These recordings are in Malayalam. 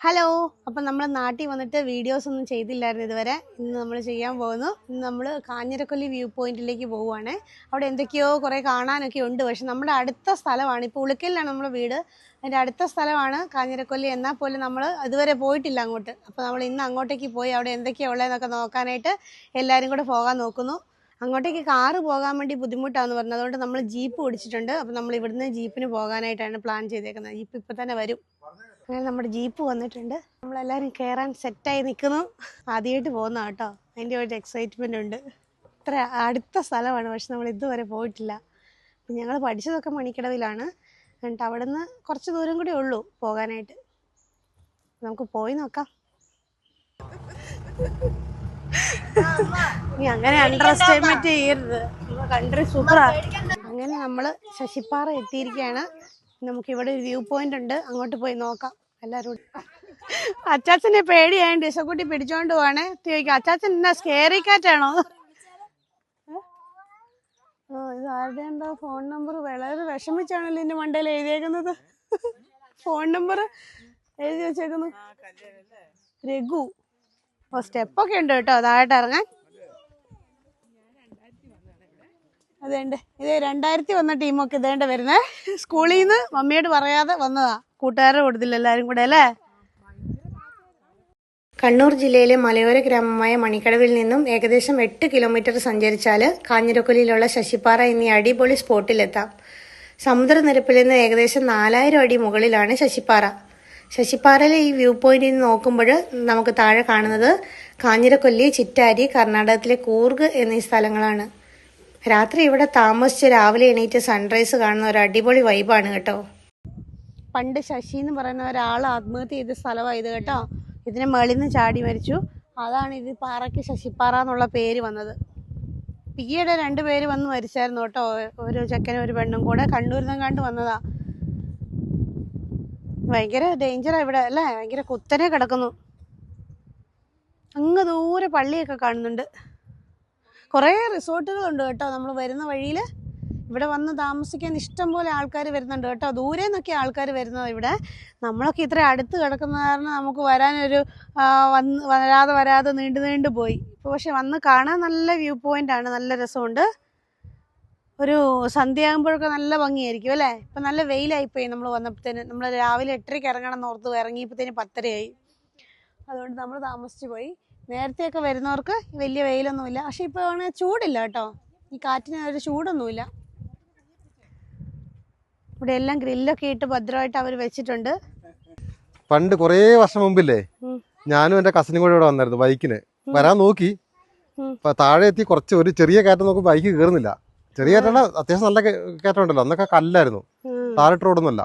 ഹലോ, അപ്പം നമ്മൾ നാട്ടിൽ വന്നിട്ട് വീഡിയോസ് ഒന്നും ചെയ്തില്ലായിരുന്നു ഇതുവരെ. ഇന്ന് നമ്മൾ ചെയ്യാൻ പോകുന്നു. ഇന്ന് നമ്മൾ കാഞ്ഞിരക്കൊല്ലി വ്യൂ പോയിന്റിലേക്ക് പോവുകയാണ്. അവിടെ എന്തൊക്കെയോ കുറേ കാണാനൊക്കെ ഉണ്ട്. പക്ഷെ നമ്മുടെ അടുത്ത സ്ഥലമാണ്. ഇപ്പോൾ ഉളിക്കലിലാണ് നമ്മുടെ വീട്. അതിൻ്റെ അടുത്ത സ്ഥലമാണ് കാഞ്ഞിരക്കൊല്ലി. എന്നാൽ പോലും നമ്മൾ ഇതുവരെ പോയിട്ടില്ല അങ്ങോട്ട്. അപ്പോൾ നമ്മൾ ഇന്ന് അങ്ങോട്ടേക്ക് പോയി അവിടെ എന്തൊക്കെയാണ് ഉള്ളതെന്നൊക്കെ നോക്കാനായിട്ട് എല്ലാവരും കൂടെ പോകാൻ നോക്കുന്നു. അങ്ങോട്ടേക്ക് കാറ് പോകാൻ വേണ്ടി ബുദ്ധിമുട്ടാണെന്ന് പറഞ്ഞു. അതുകൊണ്ട് നമ്മൾ ജീപ്പ് പിടിച്ചിട്ടുണ്ട്. അപ്പോൾ നമ്മൾ ഇവിടുന്ന് ജീപ്പിന് പോകാനായിട്ടാണ് പ്ലാൻ ചെയ്തേക്കുന്നത്. ജീപ്പ് ഇപ്പം തന്നെ വരും. അങ്ങനെ നമ്മുടെ ജീപ്പ് വന്നിട്ടുണ്ട്. നമ്മളെല്ലാവരും കയറാൻ സെറ്റായി നിൽക്കുന്നു. ആദ്യമായിട്ട് പോകുന്ന കേട്ടോ, അതിൻ്റെ ഒരു എക്സൈറ്റ്മെൻ്റ് ഉണ്ട്. ഇത്ര അടുത്ത സ്ഥലമാണ്, പക്ഷെ നമ്മൾ ഇതുവരെ പോയിട്ടില്ല. അപ്പം ഞങ്ങൾ പഠിച്ചതൊക്കെ മണിക്കടവിലാണ്. എന്നിട്ട് അവിടെ നിന്ന് കുറച്ച് ദൂരം കൂടി ഉള്ളൂ പോകാനായിട്ട്. നമുക്ക് പോയി നോക്കാം. നീ അങ്ങനെ അണ്ടർ എസ്റ്റിമേറ്റ് ചെയ്യരുത്, കൺട്രി സൂപ്പറാ. അങ്ങനെ നമ്മൾ ശശിപ്പാറ എത്തിയിരിക്കുകയാണ്. നമുക്കിവിടെ ഒരു വ്യൂ പോയിന്റ് ഉണ്ട്, അങ്ങോട്ട് പോയി നോക്കാം എല്ലാവരും. അച്ചാച്ചനെ പേടിയായിട്ട് ഇസക്കുട്ടി പിടിച്ചോണ്ട് പോവാണേ. ചോദിക്കാം, അച്ചാച്ചൻ എന്നാ സ്കേറി കാറ്റാണോ? ഇത് ആരുടെ ഉണ്ടോ ഫോൺ നമ്പർ? വളരെ വിഷമിച്ചാണല്ലോ എന്റെ മണ്ടയിൽ എഴുതിയേക്കുന്നത്. ഫോൺ നമ്പർ എഴുതി വെച്ചേക്കുന്നു. രഘു. സ്റ്റെപ്പൊക്കെ ഉണ്ട് കേട്ടോ താഴോട്ട് ഇറങ്ങാൻ. അതേണ്ടേ, ഇത് 2000 വന്ന ടീമൊക്കെ ഇതേണ്ട വരുന്നേ. സ്കൂളിൽ നിന്ന് മമ്മിയോട് പറയാതെ വന്നതാ. കൂട്ടുകാരെ കൊടുത്തില്ല എല്ലാവരും കൂടെ അല്ലേ. കണ്ണൂർ ജില്ലയിലെ മലയോര ഗ്രാമമായ മണിക്കടവിൽ നിന്നും ഏകദേശം 8 കിലോമീറ്റർ സഞ്ചരിച്ചാൽ കാഞ്ഞിരക്കൊല്ലിയിലുള്ള ശശിപ്പാറ എന്നീ അടിപൊളി സ്പോട്ടിലെത്താം. സമുദ്രനിരപ്പിൽ നിന്ന് ഏകദേശം 4000 അടി മുകളിലാണ് ശശിപ്പാറ. ശശിപ്പാറയിലെ ഈ വ്യൂ പോയിന്റിൽ നിന്ന് നോക്കുമ്പോൾ നമുക്ക് താഴെ കാണുന്നത് കാഞ്ഞിരക്കൊല്ലി, ചിറ്റാരി, കർണാടകത്തിലെ കൂർഗ് എന്നീ സ്ഥലങ്ങളാണ്. രാത്രി ഇവിടെ താമസിച്ച് രാവിലെ എണീറ്റ് സൺറൈസ് കാണുന്ന ഒരു അടിപൊളി വൈബാണ് കേട്ടോ. പണ്ട് ശശി എന്ന് പറയുന്ന ഒരാൾ ആത്മഹത്യ ചെയ്ത സ്ഥലമാണ് ഇത് കേട്ടോ. ഇതിനെ മേളിൽ നിന്ന് ചാടി മരിച്ചു. അതാണ് ഇത് പാറയ്ക്ക് ശശിപ്പാറ എന്നുള്ള പേര് വന്നത്. ഈയിടെ 2 പേര് വന്ന് മരിച്ചായിരുന്നു കേട്ടോ. ഒരു ചെക്കനും ഒരു പെണ്ണും കൂടെ കണ്ണൂരിൽ നിന്നും കണ്ട് വന്നതാ. ഭയങ്കര ഡേഞ്ചറാ ഇവിടെ അല്ലേ. ഭയങ്കര കുത്തനെ കിടക്കുന്നു. അങ്ങ് ദൂരെ പള്ളിയൊക്കെ കാണുന്നുണ്ട്. കുറേ റിസോർട്ടുകളുണ്ട് കേട്ടോ. നമ്മൾ വരുന്ന വഴിയിൽ ഇവിടെ വന്ന് താമസിക്കാൻ ഇഷ്ടം പോലെ ആൾക്കാർ വരുന്നുണ്ട് കേട്ടോ. ദൂരെ നിന്നൊക്കെ ആൾക്കാർ വരുന്നത് ഇവിടെ. നമ്മളൊക്കെ ഇത്ര അടുത്ത് കിടക്കുന്ന കാരണം നമുക്ക് വരാനൊരു വരാതെ നീണ്ടു പോയി. ഇപ്പോൾ പക്ഷെ വന്ന് കാണാൻ നല്ല വ്യൂ പോയിൻ്റാണ്, നല്ല രസമുണ്ട്. ഒരു സന്ധ്യയാകുമ്പോഴൊക്കെ നല്ല ഭംഗിയായിരിക്കും അല്ലേ. ഇപ്പം നല്ല വെയിലായിപ്പോയി. നമ്മൾ വന്നപ്പോഴത്തേന് നമ്മൾ രാവിലെ 8:30 ഇറങ്ങണം എന്ന് ഓർത്ത് ഇറങ്ങിയപ്പോഴത്തേന് 10:30 അതുകൊണ്ട് നമ്മൾ താമസിച്ച് പോയി. നേരത്തെയൊക്കെ വരുന്നവർക്ക് വലിയ വെയിലൊന്നുമില്ല. പക്ഷെ ഇപ്പോൾ ആണെങ്കിൽ ചൂടില്ല കേട്ടോ. ഈ കാറ്റിന് ഒരു ചൂടൊന്നുമില്ല. ഇവിടെ എല്ലാം ഗ്രില്ലൊക്കെ ഇട്ട് ഭദ്രമായിട്ട് അവർ വെച്ചിട്ടുണ്ട്. പണ്ട് കുറേ വർഷം മുമ്പില്ലേ, ഞാനും എൻ്റെ കസിനും കൂടെ ഇവിടെ വന്നായിരുന്നു ബൈക്കിന്. വരാൻ നോക്കി, താഴെ എത്തി കുറച്ച് ഒരു ചെറിയ കയറ്റം നോക്കുമ്പോൾ ബൈക്ക് കയറുന്നില്ല. ചെറിയ കയറ്റം അത്യാവശ്യം നല്ല കയറ്റം ഉണ്ടല്ലോ. അന്നൊക്കെ കല്ലായിരുന്നു, താഴോട്ട് റോഡൊന്നുമല്ല.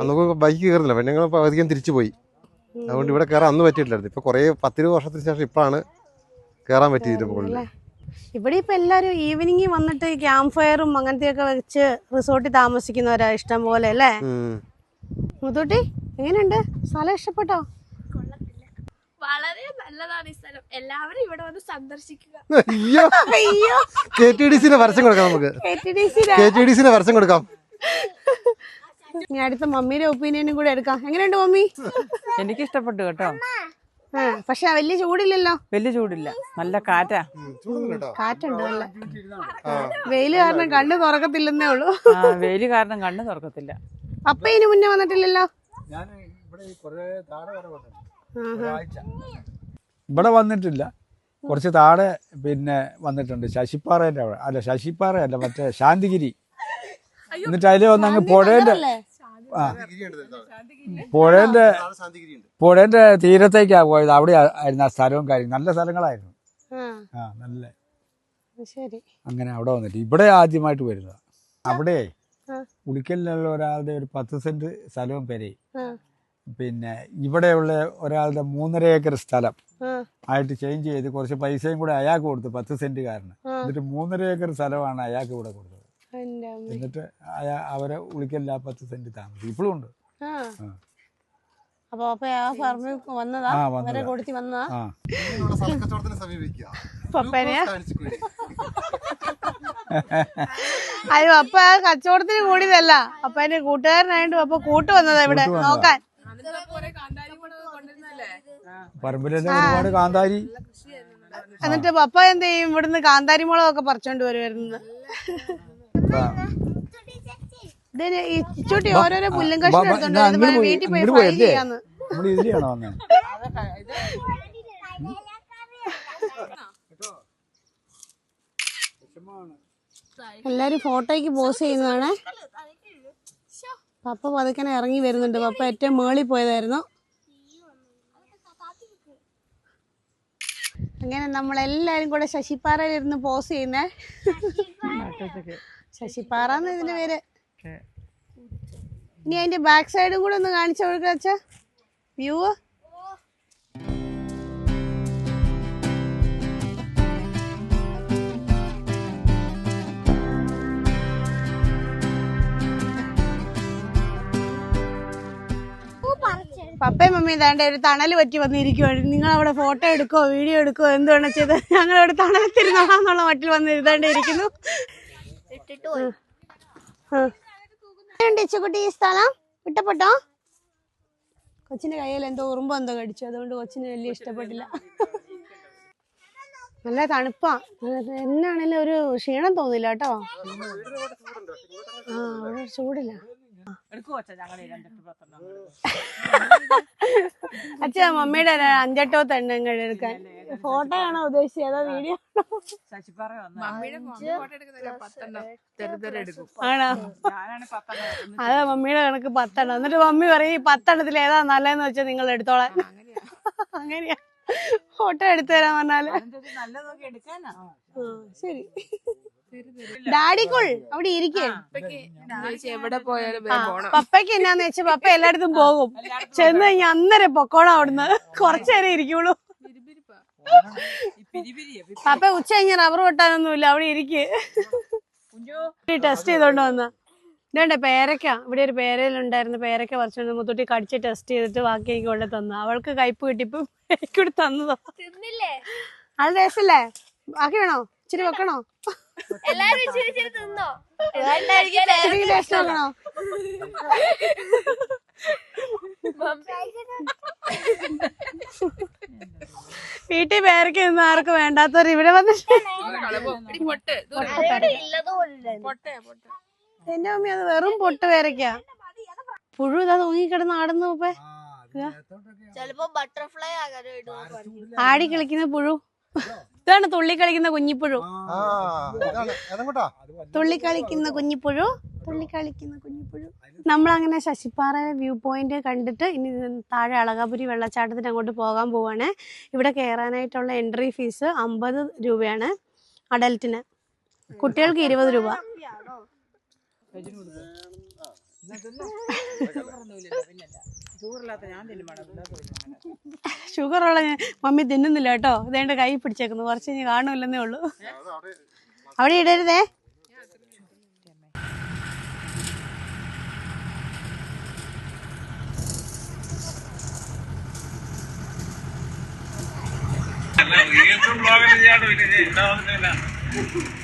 അന്നൊക്കെ ബൈക്ക് കയറുന്നില്ല. പിന്നെ ഞങ്ങൾ അധികം തിരിച്ചു പോയി. അതുകൊണ്ട് ഇവിടെ കയറാൻ അന്ന് പറ്റിയിട്ടില്ലായിരുന്നു. ഇപ്പൊ കുറെ 10-20 വർഷത്തിന് ശേഷം ഇപ്പോഴാണ് കയറാൻ പറ്റിയത് മുകളിൽ. ഇവിടെ ഇപ്പൊ എല്ലാരും ഈവനിങ് വന്നിട്ട് ക്യാമ്പ് ഫയറും അങ്ങനത്തെയൊക്കെ വെച്ച് റിസോർട്ടിൽ താമസിക്കുന്നവരാ ഇഷ്ടം പോലെ അല്ലേ. മുത്തൂട്ടി, എങ്ങനെയുണ്ട് സ്ഥലം? ഇഷ്ടപ്പെട്ടോ? വളരെ നല്ലതാണ് ഈ സ്ഥലം. എല്ലാവരും ഇവിടെ വന്ന് സന്ദർശിക്കുക. KTDC പരസ്യം കൊടുക്കാം. നമുക്ക് KTDC പരസ്യം കൊടുക്കാം. ഇനി അടുത്ത മമ്മിയുടെ ഒപ്പീനിയനും കൂടെ എടുക്കാം. എങ്ങനെയുണ്ട് മമ്മി? എനിക്ക് ഇഷ്ടപ്പെട്ടു കേട്ടോ. പക്ഷെ വലിയ ചൂടില്ലല്ലോ. വലിയ ചൂടില്ല, നല്ല കാറ്റാ. കാറ്റുണ്ട് നല്ല. വെയില് കാരണം കണ്ണ് തുറക്കത്തില്ലെന്നേ ഉള്ളൂ. വെയില് കാരണം കണ്ണ് തുറക്കത്തില്ല. അപ്പ ഇതിന് മുന്നേ വന്നിട്ടില്ലല്ലോ. ഇവിടെ വന്നിട്ടില്ല, കുറച്ച് താഴെ പിന്നെ വന്നിട്ടുണ്ട്. ശശിപ്പാറേന്റെ അവിടെ അല്ല, ശശിപ്പാറയല്ല, മറ്റേ ശാന്തിഗിരി. എന്നിട്ട് അതിലെ വന്ന് അങ്ങ് പുഴേന്റെ തീരത്തേക്കാ പോയത്. അവിടെ ആയിരുന്നു ആ സ്ഥലവും കാര്യം. നല്ല സ്ഥലങ്ങളായിരുന്നു. നല്ല അങ്ങനെ അവിടെ വന്നിട്ട് ഇവിടെ ആദ്യമായിട്ട് വരുന്നത്. അവിടെ ഉളിക്കലിലുള്ള ഒരാളുടെ ഒരു 10 സെന്റ് സ്ഥലവും പെരയും, പിന്നെ ഇവിടെയുള്ള ഒരാളുടെ 3.5 ഏക്കർ സ്ഥലം ആയിട്ട് ചേഞ്ച് ചെയ്ത് കുറച്ച് പൈസയും കൂടെ അയാൾക്ക് കൊടുത്തു, 10 സെന്റുകാരന്. എന്നിട്ട് 3.5 ഏക്കർ സ്ഥലമാണ് അയാൾക്ക് കൂടെ കൊടുത്തത്. എന്നിട്ട് അവരെ ഉളിക്കലില്ല 10 സെന്റ് താമസം ഇപ്പോഴും ഉണ്ട്. അയ്യോ, അപ്പ കച്ചവടത്തിന് കൂടിയതല്ല, അപ്പ എന്റെ കൂട്ടുകാരനായിട്ട് അപ്പൊ കൂട്ട് വന്നതാ ഇവിടെ നോക്കാൻ. പറമ്പിൽ തന്നെ ഒരുപാട് കാന്താരി. എന്നിട്ട് പപ്പ എന്ത് ചെയ്യും? ഇവിടുന്ന് കാന്താരി മുളകൊക്കെ പറിച്ചോണ്ട് വരുമായിരുന്നു. ഇതിന് ഈ ചുട്ടി ഓരോരോ പുല്ലും കഷ്ണം എടുത്തോണ്ട് വീട്ടിൽ പോയി ഫ്രൈ ചെയ്യാന്ന്. നമ്മൾ ഇതിലാണോ വന്നത്? എല്ലാരും ഫോട്ടോയ്ക്ക് പോസ് ചെയ്യുന്നതാണ്. പപ്പ പതുക്കനെ ഇറങ്ങി വരുന്നുണ്ട്. പപ്പ ഏറ്റവും മേളിൽ പോയതായിരുന്നു. അങ്ങനെ നമ്മളെല്ലാരും കൂടെ ശശിപ്പാറയിലിരുന്ന് പോസ് ചെയ്യുന്നേ. ശശിപ്പാറന്ന് ഇതിന്റെ പേര്. ഇനി അതിന്റെ ബാക്ക് സൈഡും കൂടെ ഒന്ന് കാണിച്ചു കൊടുക്ക വ്യൂ. പപ്പയും മമ്മിയും താണ്ട ഒരു തണൽ പറ്റി വന്നിരിക്കുവാണ്. നിങ്ങൾ അവിടെ ഫോട്ടോ എടുക്കോ വീഡിയോ എടുക്കോ എന്തുവേണ ചെയ്ത് ഞങ്ങളവിടെ തണലത്തിരുന്നോളാന്നുള്ള മട്ടിൽ വന്നിരുതാണ്ട് ഇരിക്കുന്നു. ഇച്ചുകുട്ടി ഈ സ്ഥലം ഇഷ്ടപ്പെട്ടോ? കൊച്ചിന്റെ കയ്യിൽ എന്തോ ഉറുമ്പോ എന്തോ കടിച്ചു, അതുകൊണ്ട് കൊച്ചിന് വലിയ ഇഷ്ടപ്പെട്ടില്ല. നല്ല തണുപ്പാ. എന്നാണേലും ഒരു ക്ഷീണം തോന്നില്ല കേട്ടോ. അവിടെ ചൂടില്ല. അച്ഛാ മമ്മിയുടെ 5-8 തെണ്ണങ്ങൾ എടുക്കാൻ. ഫോട്ടോ ആണോ ഉദ്ദേശിച്ചത് അതോ വീഡിയോ ആണോ? അതാ മമ്മിയുടെ കണക്ക് 10 എണ്ണം. എന്നിട്ട് മമ്മി പറയും 10 എണ്ണത്തിൽ ഏതാ നല്ലതെന്ന് വെച്ചാൽ നിങ്ങൾ എടുത്തോളാൻ. അങ്ങനെയാ ഫോട്ടോ എടുത്തു തരാൻ പറഞ്ഞാല്. ശരി ഡാഡിക്കുൾ അവിടെ ഇരിക്കേ. പപ്പയ്ക്ക് എന്നാന്ന് വെച്ചാ പപ്പ എല്ലായിടത്തും പോകും. ചെന്ന് കഴിഞ്ഞാൽ അന്നേരം പൊക്കോണം അവിടുന്ന്. കുറച്ചേരം ഇരിക്കുള്ളൂ. പപ്പ ഉച്ച കഴിഞ്ഞ റബ്ബർ വെട്ടാനൊന്നുമില്ല, അവിടെ ഇരിക്കേ. ടെസ്റ്റ് ചെയ്തോണ്ട് വന്ന ഇതേണ്ട പേരക്ക. ഇവിടെ ഒരു പേരയിലുണ്ടായിരുന്നു. പേരക്ക പറിച്ചോണ്ട് മുത്തൂട്ടി കടിച്ച് ടെസ്റ്റ് ചെയ്തിട്ട് ബാക്കി എനിക്ക് കൊണ്ട് തന്നു. അവൾക്ക് കയ്പ് കിട്ടിയപ്പോ എനിക്കൂടെ തന്നതോ. അത് രസല്ലേ? ബാക്കി വേണോ? ഇച്ചിരി വെക്കണോ? ടേസ്റ്റ് നോക്കണോ? വീട്ടിൽ പേരക്ക ഒന്നും ആർക്കും വേണ്ടാത്തവർ ഇവിടെ വന്നിട്ട് എന്റെ മമ്മി അത് വെറും പൊട്ട് പേരക്ക. പുഴു ഇതാ തൂങ്ങിക്കിടന്ന് ആടുന്നു. പോപ്പേ ആടി കളിക്കുന്ന പുഴു. ഇതാണ് തുള്ളിക്കളിക്കുന്ന കുഞ്ഞിപ്പുഴു. തുള്ളിക്കളിക്കുന്ന കുഞ്ഞിപ്പുഴു. നമ്മളങ്ങനെ ശശിപ്പാറ വ്യൂ പോയിന്റ് കണ്ടിട്ട് ഇനി താഴെ അളകാപുരി വെള്ളച്ചാട്ടത്തിന് അങ്ങോട്ട് പോകാൻ പോവാണ്. ഇവിടെ കയറാനായിട്ടുള്ള എൻട്രി ഫീസ് 50 രൂപയാണ് അഡൽറ്റിന്. കുട്ടികൾക്ക് 20 രൂപ. ഷുഗറുള്ള മമ്മി തിന്നുന്നില്ല കേട്ടോ. ഇതേണ്ട കൈ പിടിച്ചേക്കുന്നു. കുറച്ച് ഇനി കാണൂല്ലെന്നേ ഉള്ളൂ. അവിടെ ഇടരുതേ. ബ്ലോഗ്